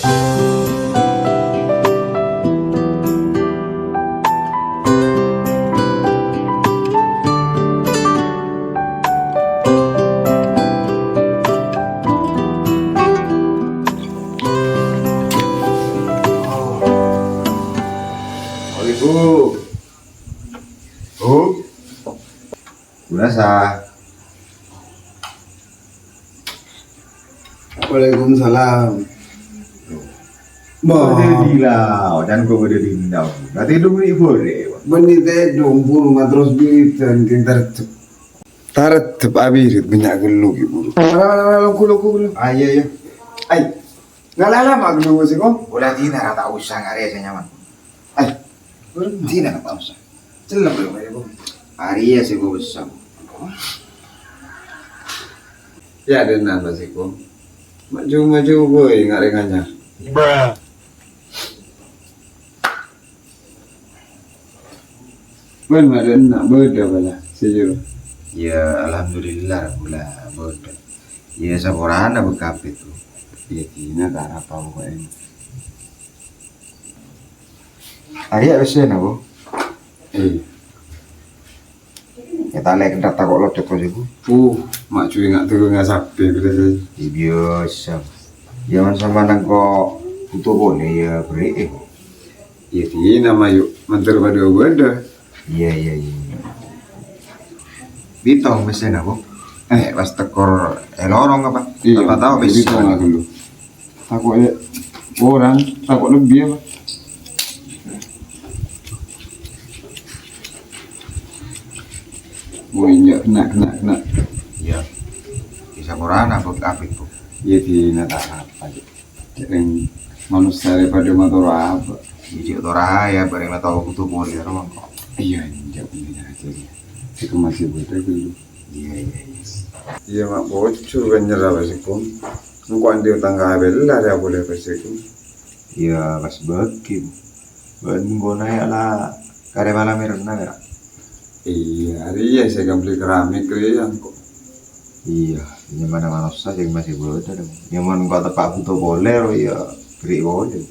Bu, Bu, Bunasa. Waalaikumsalam. Boleh dilau, dan kau boleh dilau. Nanti dulu ni boleh. Benite dompur matros bitan king tartep abir banyak gelu gitu. Ala kulo. Iya. Ay, ngalala mak gelu sih kok. Boleh tina tak usah ngari saya nyaman. Ay, Tina tak usah. celam belum ya, Bu. Hari ya sih gue besar. Ya denan masih kok. Maju boy ngarengannya. Bruh. Ben maden nak beda bala sejur. Ya alhamdulillah pula bodoh. Ya saborana bekape tu. Ya tina tak apa pokoknya. Hari ya besar na bu. Kita lek dah tak kok lodok kau bu. Mak cuy nggak tahu nggak sampai berarti. Biasa. Jangan sama nang kok butuh boleh ya beri. Ya tina mayu mantar pada beda. Iya. Bitong besar na bu. Pas tekor lorong apa? Apa tahu itu besar. nggak dulu. Takutnya orang takut lebih apa? Buinya kena. Ya. Bisa korana bekape tu. Ya tina tak apa. Jadi manusia daripada motor apa? Jadi orang ya bareng tahu butuh boleh orang kok. Iya, jawabnya aja ya. Itu masih beda dulu. Iya. Iya mak bocor kan nyerah basikum. Engkau andi tangga bela dia boleh basikum. Ya pas bagi. Ban gona ya lah. Kare malam merena ya. Iya, hari ya saya beli keramik yang kok. Iya, ini mana saja yang masih boleh ada. Yang mana kau tepak butuh boleh ya beri boleh.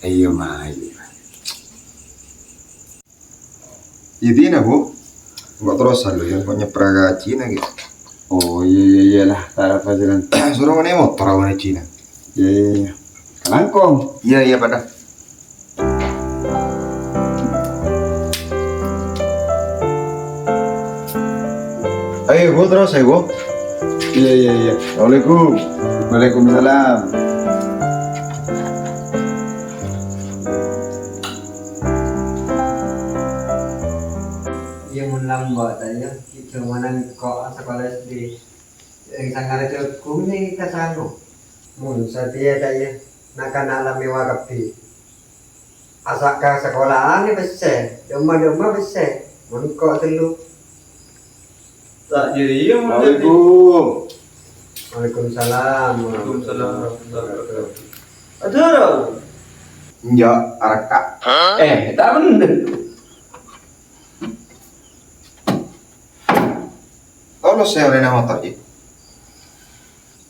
Iya mah. Jadi na bu, nggak terus lalu yang punya peraga Cina gitu. Oh iya lah, taraf aja kan. Suruh mana motor awalnya Cina. Iya. Kalangkong. Iya pada. Ayo bu terus ayo bu. Iya. Assalamualaikum. Waalaikumsalam. Iya menang buat saya cuma kok sekolah SD yang sangat itu kuning ke sana mun saya saya nak alami wakapi asak ke sekolahan ni besar doma besar mun kok telu Tak jadi yang Waalaikum. Waalaikumsalam. Ada. Ya arka. Tak bener. Kalau saya oleh nama motor je.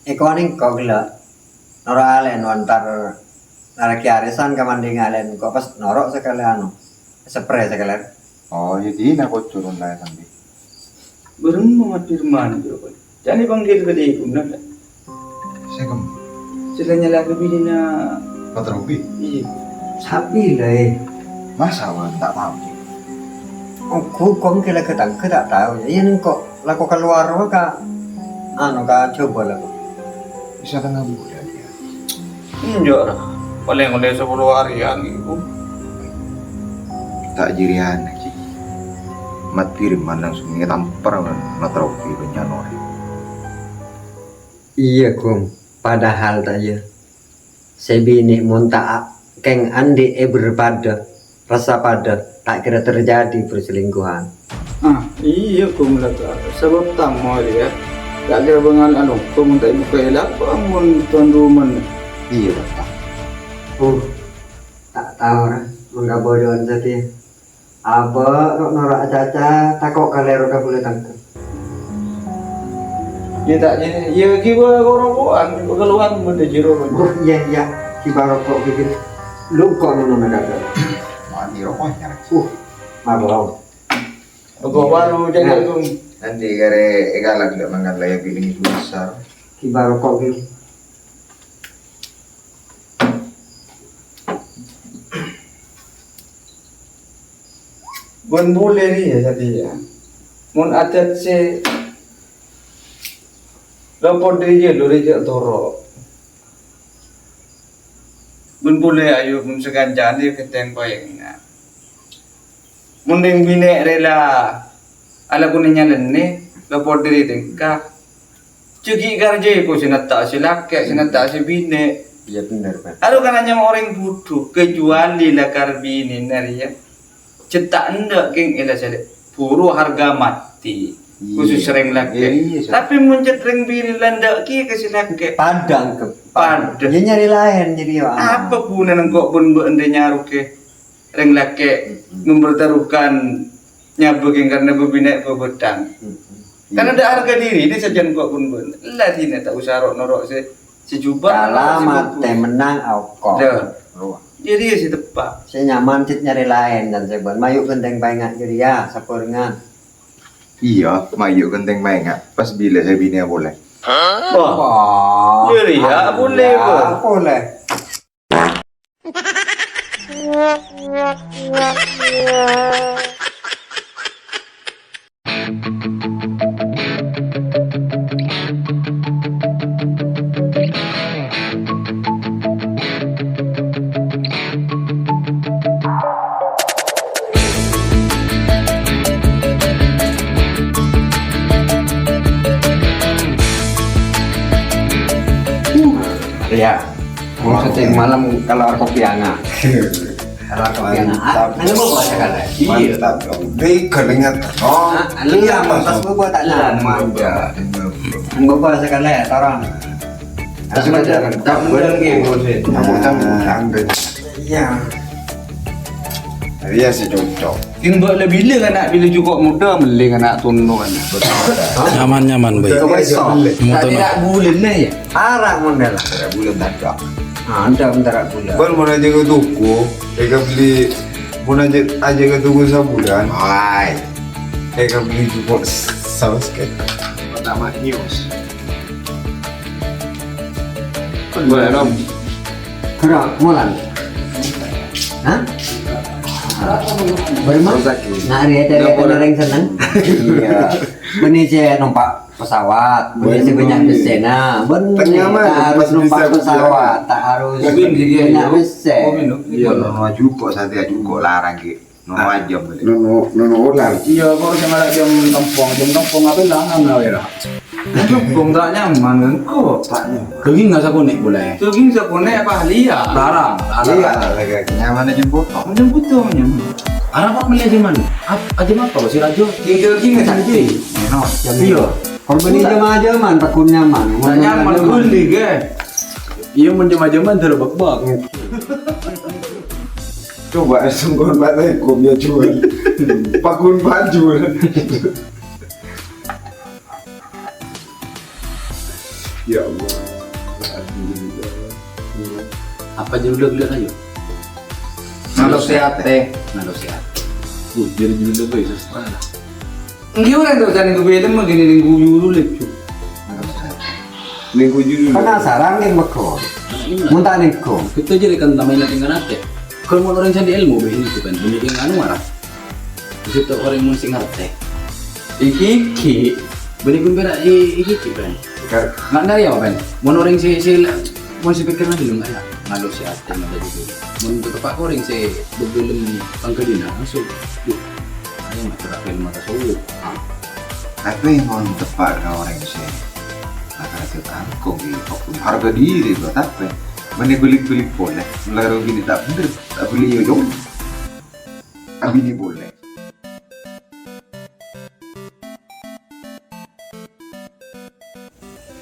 Ikoning kok gila norok alen wantar naraki arisan kamanding alen kok pas norok sekali anu spray sekali. Oh jadi nak kau turun lah sambil. Berun Muhammad Firman juga. Jadi panggil ke dia pun nak. Saya kem. Sila nyala ke bini na. Motor mobil. Iya. Sapi lah Masa wan tak tahu. Aku kong kila ketang tak tahu ya ini kok laku keluar ka anu ka coba lah Bisa tengah bulan ya. Enggak. Paling oleh 10 harian itu. Tak jirian lagi. Mat Firman langsung ngetampar motor mobil penyanor. iya kum padahal tanya sebini monta keng andi berpada rasa pada tak kira terjadi perselingkuhan. Iya kau melaka. Sebab tamu dia. Tak kira bengal anu. Kau minta ibu kelak. Bangun tuan rumah. Iya tak. Tak tahu lah mengga bodohan saja. Aba norak caca takok kalero ka boleh tangkap. Dia tak jadi. Ya kiba orang-orang. Keluhan benda jero. Iya Kibaro kok bikin lu kok nono ada. Mati rokoknya. Mabau. Kok baru jangan tuh. Nanti kare egalak tidak mangan laya pilih itu besar. Kibaro kok bikin. Bon boleh ni ya tadi ya. Mun adat se lapor dia lo rejak toro. Bon boleh ayo mun seganjan dia keteng bayang. Mun ding bine rela ala kunnya lenne lapor diri tengka. Cuki garje ko sinata silak ke sinata si bine. Iya benar Pak. Aduh kan hanya orang butuh kecuali lah karbini nari ya. Cetak enggak geng ela sale puru harga mati khusus sering lagi tapi muncet ring bini landak ki kasih lagi Padang ke Padang. Dia nyari lain jadi ya. Apa guna nang kok pun ende nyaru ke ring lagi mempertaruhkan nyabugin karena bebina bebedang karena ada harga diri dia sajian kok pun lah tidak tak usah norok si jubah Alamat teh menang au kok. jadi si tepak Saya nyaman cit nyari lain dan saya buat mayuk genteng banyak jadi ya sapuringan. Iya, mayu genteng maingat. Pas bila saya bini boleh. wah jadi ya boleh Ya, boleh. Ya. Mau setting malam kalau kopi hangat. Kalau kopi hangat. Nang mau baca kan? Mantap dong. Dei kelingat. Oh, Iya, pas gua tak lama. ya. Nggak baca kan ya, orang. tak mudah game bosen Kamu tahu Iya. Dia sih cocok. timbal le bila kan nak bila juga muda meli kan nak tunno kan Nyaman-nyaman baik. Kau besok. Motor tak bulan ni ya Arak model. Ada bulan tak ada. Anda bentar bulan. Bal mau aja ke toko, mereka beli mau aja ke toko sebulan. Hai. Mereka beli juga saus kan. Pertama news. boleh rom Gerak mulan. Hah? Bermah? Nah, hari ada yang seneng. Iya. Benih saya numpak pesawat, benih saya banyak desena. Ternyaman, Tak harus pas numpak bisa pesawat, tak harus Mobil dia, banyak ya. desen. Iya, nono juga saatnya juga larang ki. Nono aja boleh. Nono ulang. iya kok sama lagi jam kampung apa lah nggak ya kampung tak nyaman kan kok Keging nggak saku nih boleh. tu gini siapa naik apa lihat Larang. Iya, lagi nyaman aja foto. macam butuh nyaman Arah apa milih aja man? Aja apa si Rajo? tinggal gini tak jadi Iya. Kalau benih jema-jeman, takut nyaman. tak nyaman beli ke Iya menjema-jeman terbak-bak. Coba sungguh batai kau biar jual. Pakun baju. Ya Allah. Alhamdulillah. Apa judul-judul ayo? kalau sehat teh Nado sehat. Jadi judul baik sesuatu lah. Nggih orang tu jangan gue bilang mah gini gue dulu lecuk Minggu judul. Penasaran yang bekor. Muntah niko. Kita jadi kan tamai nating nate. Kalau mau orang candi ilmu begini tu kan, bunyi dengan anu marah. Itu orang mun sing ngerti. Iki beri kun bera iki kan. Nggak dari apa kan? Mun orang si mun si pikir nanti lu nggak ya? Ngalo si ate nggak jadi. Mun tepak orang si bebelum pangkedina masuk. Ayo matra film mata solo. Tapi mau tepat orang sih. Akan kita kok harga diri buat apa? Mana beli boleh, melarang gini tak bener, tak beli yo dong. Abi ini boleh.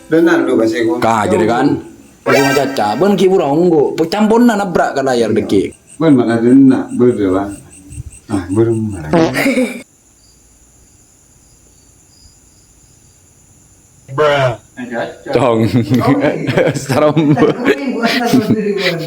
Benar lu bahasa gua. Kah jadi kan? Pagi macaca, ben ki burung go, pecampon na nabrak ka layar deki. Ben mana dena berdewan. Ah, belum mana. jajan. Dong. Oke. Secara Kita kuning buat terus diri buat.